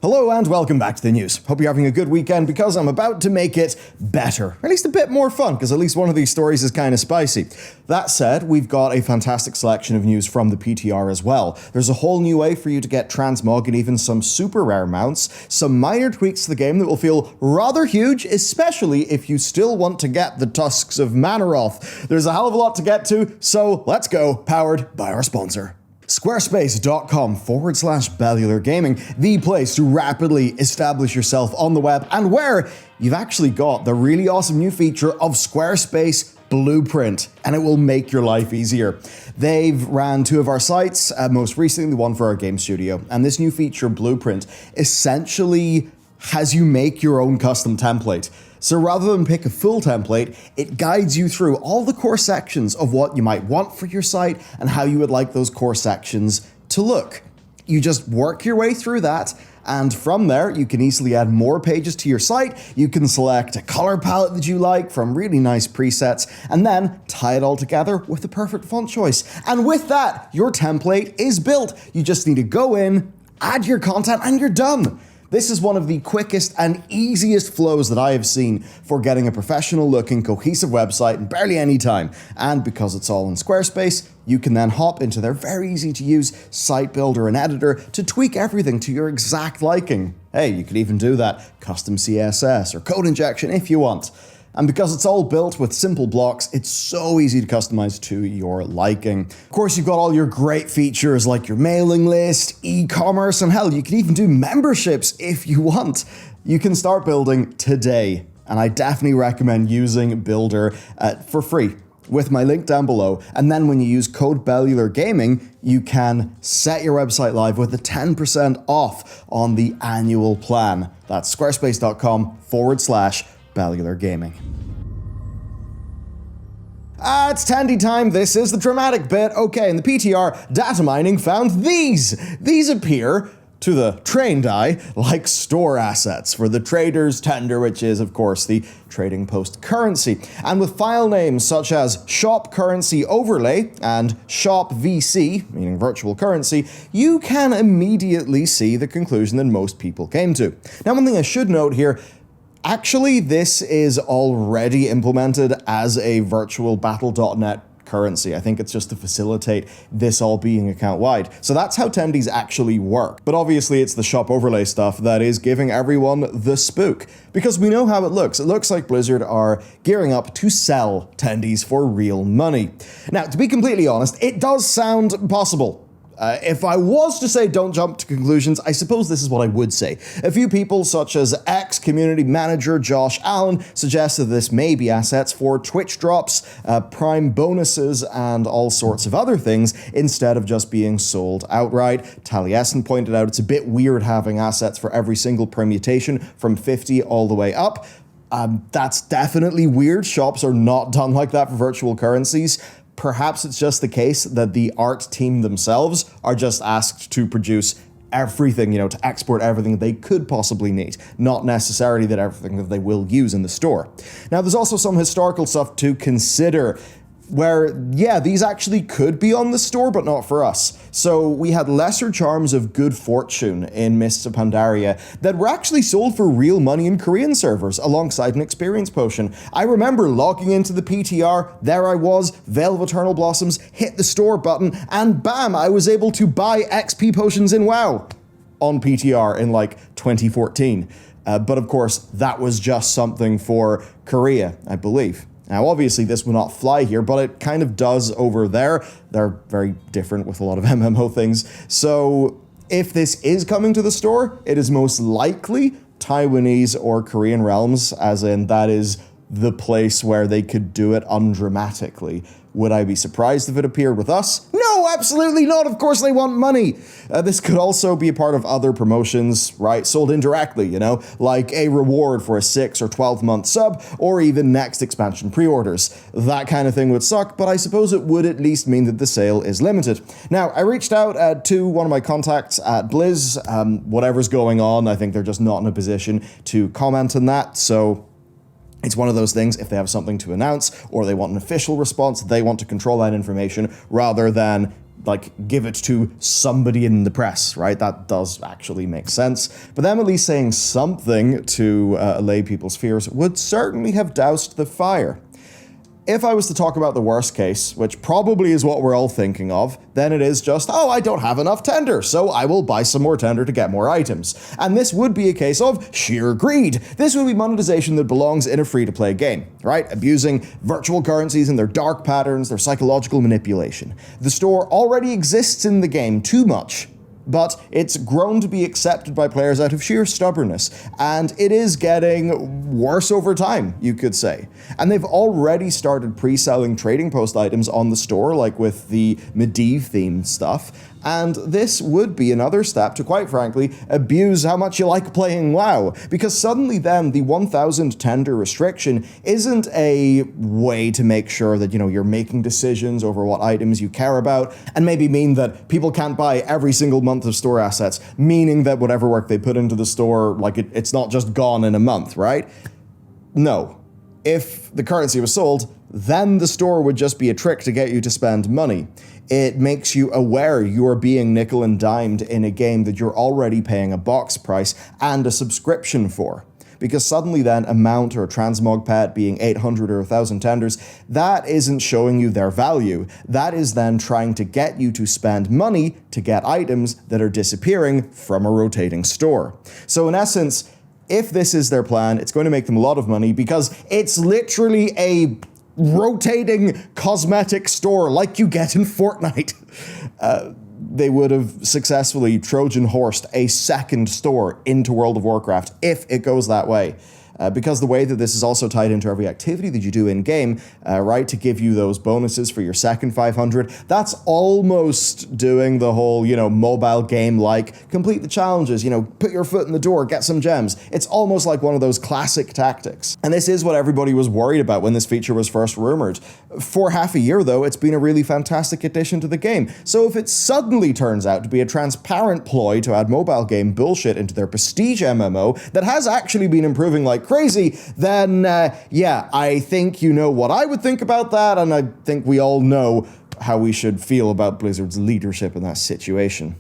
Hello and welcome back to the news. Hope you're having a good weekend because I'm about to make it better. At least a bit more fun, because at least one of these stories is kind of spicy. That said, we've got a fantastic selection of news from the PTR as well. There's a whole new way for you to get transmog and even some super rare mounts, some minor tweaks to the game that will feel rather huge, especially if you still want to get the tusks of Manaroth. There's a hell of a lot to get to, so let's go, powered by our sponsor. Squarespace.com/Bellular Gaming, the place to rapidly establish yourself on the web, and where you've actually got the really awesome new feature of Squarespace Blueprint, and it will make your life easier. They've ran two of our sites, most recently the one for our game studio, and this new feature, Blueprint, essentially has you make your own custom template. So rather than pick a full template, it guides you through all the core sections of what you might want for your site and how you would like those core sections to look. You just work your way through that, and from there, you can easily add more pages to your site. You can select a color palette that you like from really nice presets, and then tie it all together with the perfect font choice. And with that, your template is built. You just need to go in, add your content, and you're done. This is one of the quickest and easiest flows that I have seen for getting a professional looking cohesive website in barely any time. And because it's all in Squarespace, you can then hop into their very easy to use site builder and editor to tweak everything to your exact liking. Hey, you could even do that custom CSS or code injection if you want. And because it's all built with simple blocks, it's so easy to customize to your liking. Of course, you've got all your great features like your mailing list, e-commerce, and hell, you can even do memberships if you want. You can start building today, and I definitely recommend using Builder for free with my link down below. And then when you use code Bellular Gaming, you can set your website live with a 10% off on the annual plan. That's squarespace.com/Bellular Gaming. It's Tandy time. This is the dramatic bit. Okay, in the PTR, datamining found these. These appear to the trained eye like store assets for the trader's tender, which is, of course, the trading post currency. And with file names such as shop currency overlay and shop VC, meaning virtual currency, you can immediately see the conclusion that most people came to. Now, one thing I should note here, actually, this is already implemented as a virtual battle.net currency. I think it's just to facilitate this all being account-wide. So that's how tendies actually work. But obviously it's the shop overlay stuff that is giving everyone the spook, because we know how it looks. It looks like Blizzard are gearing up to sell tendies for real money. Now, to be completely honest, it does sound possible. If I was to say don't jump to conclusions, I suppose this is what I would say. A few people, such as ex-community manager Josh Allen, suggested this may be assets for Twitch drops, Prime bonuses, and all sorts of other things, instead of just being sold outright. Taliesin pointed out it's a bit weird having assets for every single permutation from 50 all the way up. That's definitely weird. Shops are not done like that for virtual currencies. Perhaps it's just the case that the art team themselves are just asked to produce everything, to export everything they could possibly need, not necessarily that everything that they will use in the store. Now, there's also some historical stuff to consider where, yeah, these actually could be on the store, but not for us. So we had lesser charms of good fortune in Mists of Pandaria that were actually sold for real money in Korean servers alongside an experience potion. I remember logging into the PTR, there I was, Veil of Eternal Blossoms, hit the store button, and bam, I was able to buy XP potions in WoW on PTR in like 2014. But of course, that was just something for Korea, I believe. Now, obviously, this will not fly here, but it kind of does over there. They're very different with a lot of MMO things. So if this is coming to the store, it is most likely Taiwanese or Korean realms, as in that is the place where they could do it undramatically. Would I be surprised if it appeared with us? No, absolutely not. Of course they want money. This could also be a part of other promotions, right? Sold indirectly, like a reward for a 6 or 12-month sub, or even next expansion pre-orders. That kind of thing would suck, but I suppose it would at least mean that the sale is limited. Now, I reached out to one of my contacts at Blizz. Whatever's going on, I think they're just not in a position to comment on that, so it's one of those things, if they have something to announce or they want an official response, they want to control that information rather than like, give it to somebody in the press, right? That does actually make sense. But them at least saying something to allay people's fears would certainly have doused the fire. If I was to talk about the worst case, which probably is what we're all thinking of, then it is just, oh, I don't have enough tender, so I will buy some more tender to get more items. And this would be a case of sheer greed. This would be monetization that belongs in a free-to-play game, right? Abusing virtual currencies and their dark patterns, their psychological manipulation. The store already exists in the game too much, but it's grown to be accepted by players out of sheer stubbornness, and it is getting worse over time, you could say. And they've already started pre-selling trading post items on the store, like with the Medivh-themed stuff, and this would be another step to, quite frankly, abuse how much you like playing WoW, because suddenly then the 1,000 tender restriction isn't a way to make sure that, you know, you're making decisions over what items you care about, and maybe mean that people can't buy every single month of store assets, meaning that whatever work they put into the store, like it's not just gone in a month, right? No. If the currency was sold, then the store would just be a trick to get you to spend money. It makes you aware you are being nickel and dimed in a game that you're already paying a box price and a subscription for. Because suddenly then a mount or a transmog pet being 800 or 1,000 tenders, that isn't showing you their value. That is then trying to get you to spend money to get items that are disappearing from a rotating store. So in essence, if this is their plan, it's going to make them a lot of money because it's literally a rotating cosmetic store like you get in Fortnite. They would have successfully Trojan horsed a second store into World of Warcraft if it goes that way. Because the way that this is also tied into every activity that you do in-game, right, to give you those bonuses for your second 500, that's almost doing the whole, you know, mobile game-like, complete the challenges, you know, put your foot in the door, get some gems. It's almost like one of those classic tactics. And this is what everybody was worried about when this feature was first rumored. For half a year, though, it's been a really fantastic addition to the game. So if it suddenly turns out to be a transparent ploy to add mobile game bullshit into their prestige MMO that has actually been improving like crazy, then yeah, I think you know what I would think about that, and I think we all know how we should feel about Blizzard's leadership in that situation.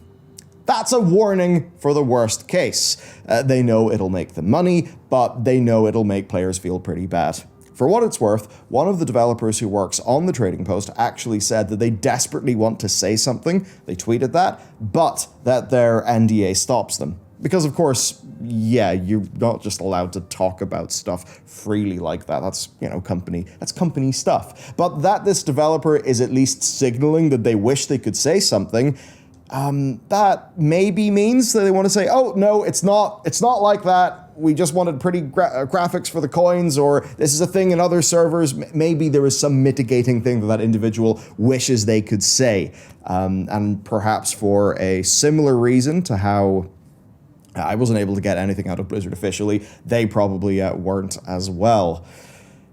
That's a warning for the worst case. They know it'll make them money, but they know it'll make players feel pretty bad. For what it's worth, one of the developers who works on the trading post actually said that they desperately want to say something, they tweeted that, but that their NDA stops them. Because, of course, yeah, you're not just allowed to talk about stuff freely like that. That's, you know, company stuff. But that this developer is at least signaling that they wish they could say something, that maybe means that they want to say, oh, no, it's not like that. We just wanted pretty graphics for the coins, or this is a thing in other servers. Maybe there is some mitigating thing that individual wishes they could say. And perhaps for a similar reason to how I wasn't able to get anything out of Blizzard officially, they probably weren't as well.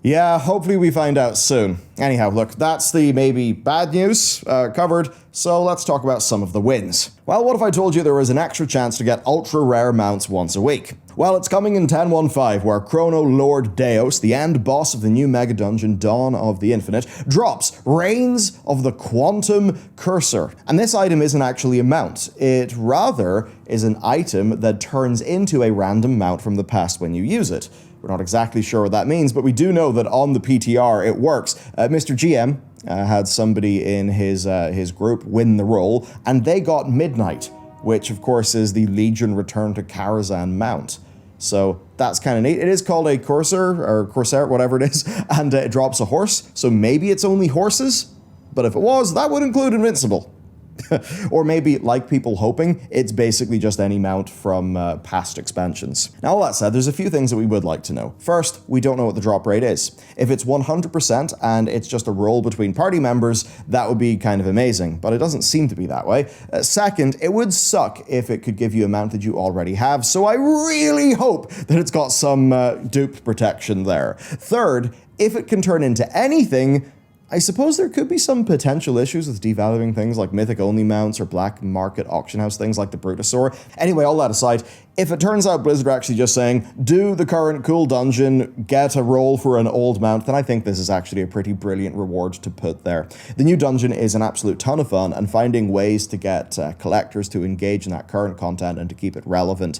Yeah, hopefully we find out soon. Anyhow, look, that's the maybe bad news covered, so let's talk about some of the wins. Well, what if I told you there was an extra chance to get ultra-rare mounts once a week? Well, it's coming in 10.1.5, where Chrono Lord Deos, the end boss of the new mega dungeon Dawn of the Infinite, drops Reigns of the Quantum Cursor. And this item isn't actually a mount. It rather is an item that turns into a random mount from the past when you use it. We're not exactly sure what that means, but we do know that on the PTR it works. Mr. GM had somebody in his group win the role, and they got Midnight, which of course is the Legion Return to Karazhan mount. So that's kind of neat. It is called a Corsair, or Corsair, whatever it is, and it drops a horse, so maybe it's only horses, but if it was, that would include Invincible. Or maybe, like people hoping, it's basically just any mount from past expansions. Now, all that said, there's a few things that we would like to know. First, we don't know what the drop rate is. If it's 100% and it's just a roll between party members, that would be kind of amazing, but it doesn't seem to be that way. Second, it would suck if it could give you a mount that you already have, so I really hope that it's got some dupe protection there. Third, if it can turn into anything, I suppose there could be some potential issues with devaluing things like mythic-only mounts or black market auction house things like the Brutosaur. Anyway, all that aside, if it turns out Blizzard are actually just saying, do the current cool dungeon, get a roll for an old mount, then I think this is actually a pretty brilliant reward to put there. The new dungeon is an absolute ton of fun, and finding ways to get collectors to engage in that current content and to keep it relevant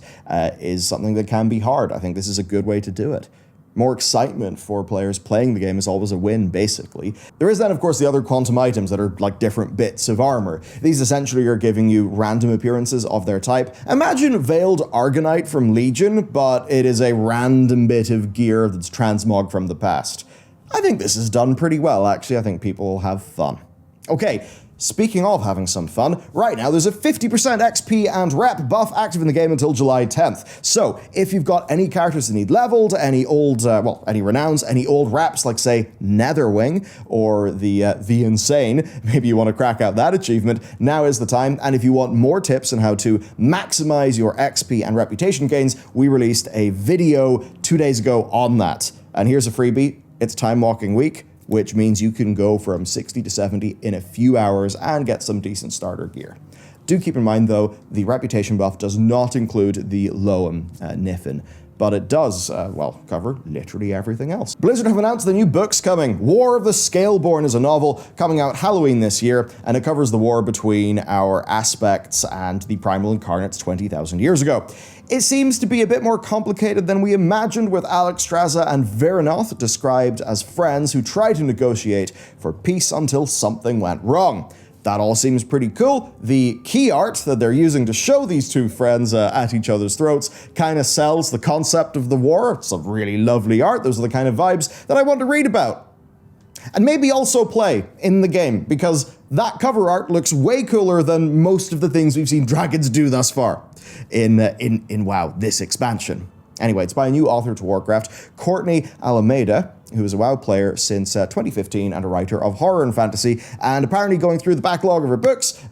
is something that can be hard. I think this is a good way to do it. More excitement for players playing the game is always a win, basically. There is then, of course, the other quantum items that are like different bits of armor. These essentially are giving you random appearances of their type. Imagine Veiled Argonite from Legion, but it is a random bit of gear that's transmog from the past. I think this is done pretty well, actually. I think people will have fun. Okay. Speaking of having some fun, right now there's a 50% XP and rep buff active in the game until July 10th. So if you've got any characters that need leveled, any old, any renowns, any old reps like say Netherwing or the Insane, maybe you want to crack out that achievement, now is the time. And if you want more tips on how to maximize your XP and reputation gains, we released a video 2 days ago on that. And here's a freebie, it's Time Walking Week, which means you can go from 60 to 70 in a few hours and get some decent starter gear. Do keep in mind, though, the reputation buff does not include the Loam Niffin, but it does, cover literally everything else. Blizzard have announced the new book's coming. War of the Scaleborn is a novel coming out Halloween this year, and it covers the war between our aspects and the Primal Incarnates 20,000 years ago. It seems to be a bit more complicated than we imagined, with Alexstrasza and Verinoth described as friends who tried to negotiate for peace until something went wrong. That all seems pretty cool. The key art that they're using to show these two friends at each other's throats kind of sells the concept of the war. It's some really lovely art. Those are the kind of vibes that I want to read about. And maybe also play in the game, because that cover art looks way cooler than most of the things we've seen dragons do thus far in WoW, this expansion. Anyway, it's by a new author to Warcraft, Courtney Alameda, who is a WoW player since 2015 and a writer of horror and fantasy, and apparently going through the backlog of her books,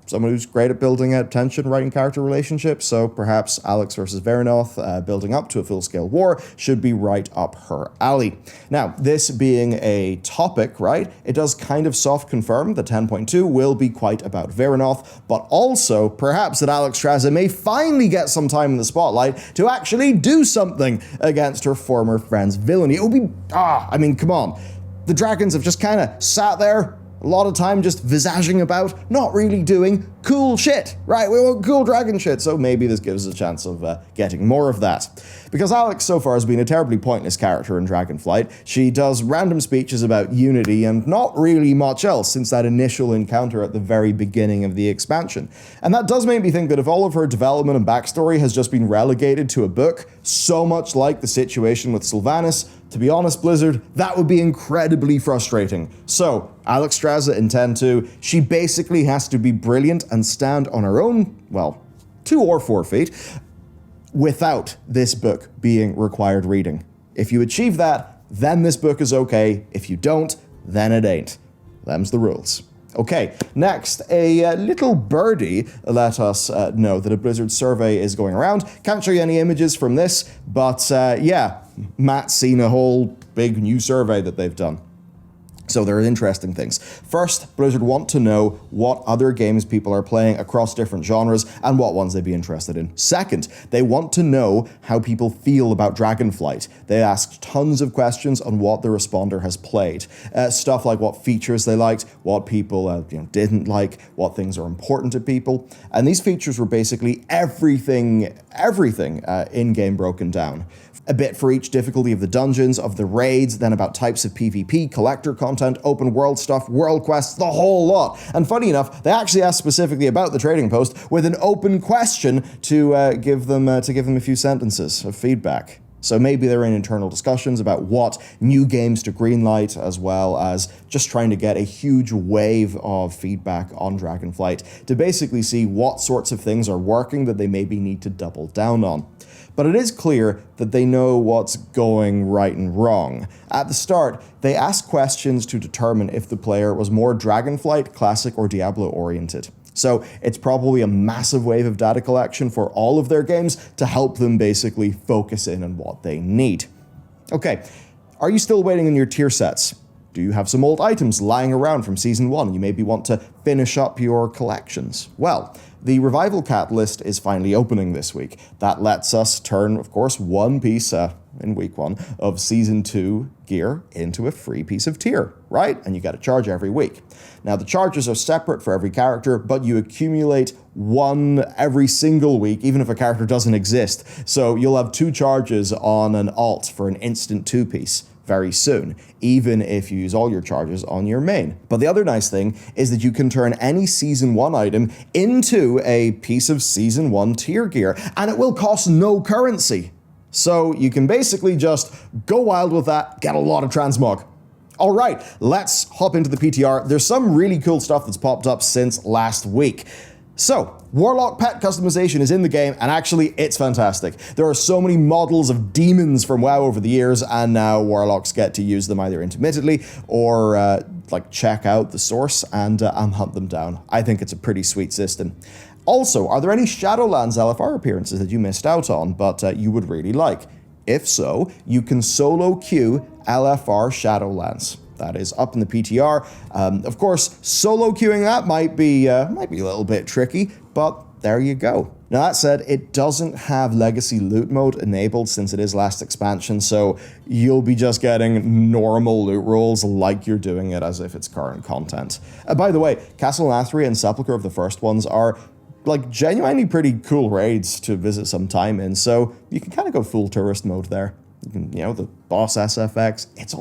someone who's great at building out tension, writing character relationships, so perhaps Alex versus Verinoth, building up to a full-scale war, should be right up her alley. Now, this being a topic, right, it does kind of soft confirm that 10.2 will be quite about Verinoth, but also perhaps that Alexstrasza may finally get some time in the spotlight to actually do something against her former friend's villainy. It would be, come on. The dragons have just kind of sat there, a lot of time just visaging about, not really doing cool shit, right? We want cool dragon shit, so maybe this gives us a chance of getting more of that. Because Alex so far has been a terribly pointless character in Dragonflight. She does random speeches about unity and not really much else since that initial encounter at the very beginning of the expansion. And that does make me think that if all of her development and backstory has just been relegated to a book, so much like the situation with Sylvanas, to be honest, Blizzard, that would be incredibly frustrating. So, Alexstrasza in 10.2, she basically has to be brilliant and stand on her own, 2 or 4 feet, without this book being required reading. If you achieve that, then this book is okay. If you don't, then it ain't. Them's the rules. Okay, next, a little birdie let us know that a Blizzard survey is going around. Can't show you any images from this, but Matt's seen a whole big new survey that they've done. So there are interesting things. First, Blizzard want to know what other games people are playing across different genres and what ones they'd be interested in. Second, they want to know how people feel about Dragonflight. They asked tons of questions on what the responder has played. Stuff like what features they liked, what people didn't like, what things are important to people. And these features were basically everything in-game broken down. A bit for each difficulty of the dungeons, of the raids, then about types of PvP, collector content, open world stuff, world quests, the whole lot. And funny enough, they actually asked specifically about the trading post with an open question to give them a few sentences of feedback. So maybe they're in internal discussions about what new games to greenlight, as well as just trying to get a huge wave of feedback on Dragonflight to basically see what sorts of things are working that they maybe need to double down on. But it is clear that they know what's going right and wrong. At the start, they asked questions to determine if the player was more Dragonflight, Classic, or Diablo oriented. So it's probably a massive wave of data collection for all of their games to help them basically focus in on what they need. Okay, are you still waiting on your tier sets? Do you have some old items lying around from Season 1 and you maybe want to finish up your collections? Well, the Revival Catalyst is finally opening this week. That lets us turn, of course, one piece in week 1 of Season 2 gear into a free piece of tier, right? And you get a charge every week. Now, the charges are separate for every character, but you accumulate one every single week, even if a character doesn't exist. So you'll have 2 charges on an alt for an instant 2-piece very soon, even if you use all your charges on your main. But the other nice thing is that you can turn any Season 1 item into a piece of Season 1 tier gear, and it will cost no currency. So you can basically just go wild with that, get a lot of transmog. All right, let's hop into the PTR. There's some really cool stuff that's popped up since last week. So, Warlock pet customization is in the game, and actually, it's fantastic. There are so many models of demons from WoW over the years, and now Warlocks get to use them either intermittently or check out the source and hunt them down. I think it's a pretty sweet system. Also, are there any Shadowlands LFR appearances that you missed out on, but you would really like? If so, you can solo queue LFR Shadowlands. That is up in the PTR. Of course, solo queuing that might be a little bit tricky, but there you go. Now that said, it doesn't have Legacy Loot Mode enabled since it is last expansion, so you'll be just getting normal loot rolls like you're doing it as if it's current content. By the way, Castle Nathria and Sepulchre of the first ones are genuinely pretty cool raids to visit some time in, so you can kind of go full tourist mode there. You can, the boss SFX, it's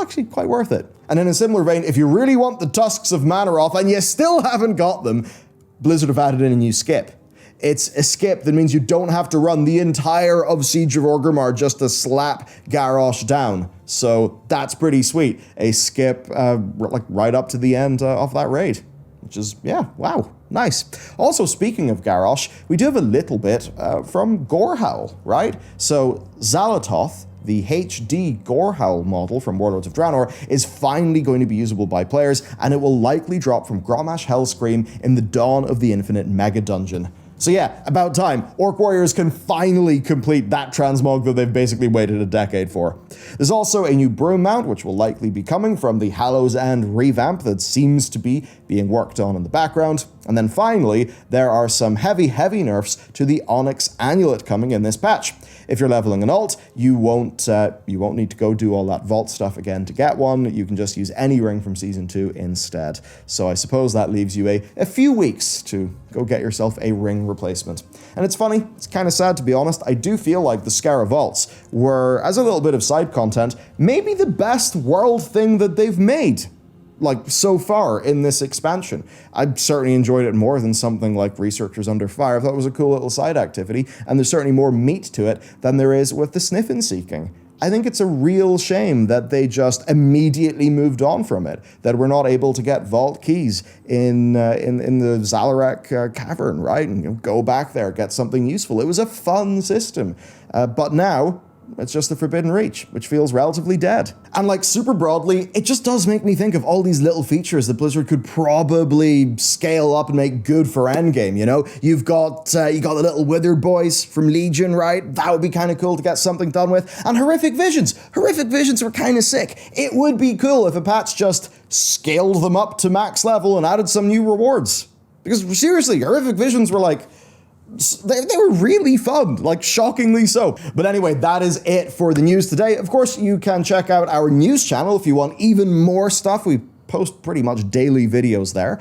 actually quite worth it. And in a similar vein, if you really want the Tusks of Manaroth and you still haven't got them, Blizzard have added in a new skip. It's a skip that means you don't have to run the entire of Siege of Orgrimmar just to slap Garrosh down. So that's pretty sweet. A skip right up to the end of that raid. Which is, wow, nice. Also, speaking of Garrosh, we do have a little bit from Gorehowl, right? So, Xalatoth, the HD Gorehowl model from Warlords of Draenor, is finally going to be usable by players, and it will likely drop from Grommash Hellscream in the Dawn of the Infinite Mega Dungeon. So yeah, about time. Orc Warriors can finally complete that transmog that they've basically waited a decade for. There's also a new broom mount, which will likely be coming from the Hallows End revamp that seems to be being worked on in the background. And then finally, there are some heavy nerfs to the Onyx Amulet coming in this patch. If you're leveling an alt, you won't need to go do all that vault stuff again to get one. You can just use any ring from Season 2 instead. So I suppose that leaves you a few weeks to go get yourself a ring replacement. And it's funny, it's kind of sad to be honest, I do feel like the Scara Vaults were, as a little bit of side content, maybe the best world thing that they've made. So far in this expansion. I certainly enjoyed it more than something like Researchers Under Fire. I thought it was a cool little side activity, and there's certainly more meat to it than there is with the Sniffin' Seeking. I think it's a real shame that they just immediately moved on from it, that we're not able to get vault keys in the Zalarek cavern, right? And go back there, get something useful. It was a fun system, but now it's just the Forbidden Reach, which feels relatively dead. And super broadly, it just does make me think of all these little features that Blizzard could probably scale up and make good for endgame, You've got the little Withered Boys from Legion, right? That would be kind of cool to get something done with. And Horrific Visions. Horrific Visions were kind of sick. It would be cool if a patch just scaled them up to max level and added some new rewards. Because seriously, Horrific Visions were they were really fun, shockingly so. But anyway, that is it for the news today. Of course, you can check out our news channel if you want even more stuff. We post pretty much daily videos there,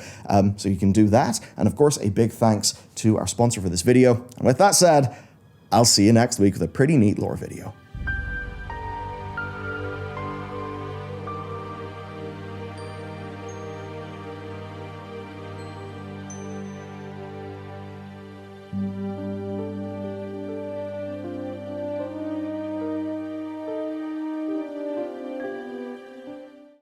so you can do that. And of course, a big thanks to our sponsor for this video. And with that said, I'll see you next week with a pretty neat lore video.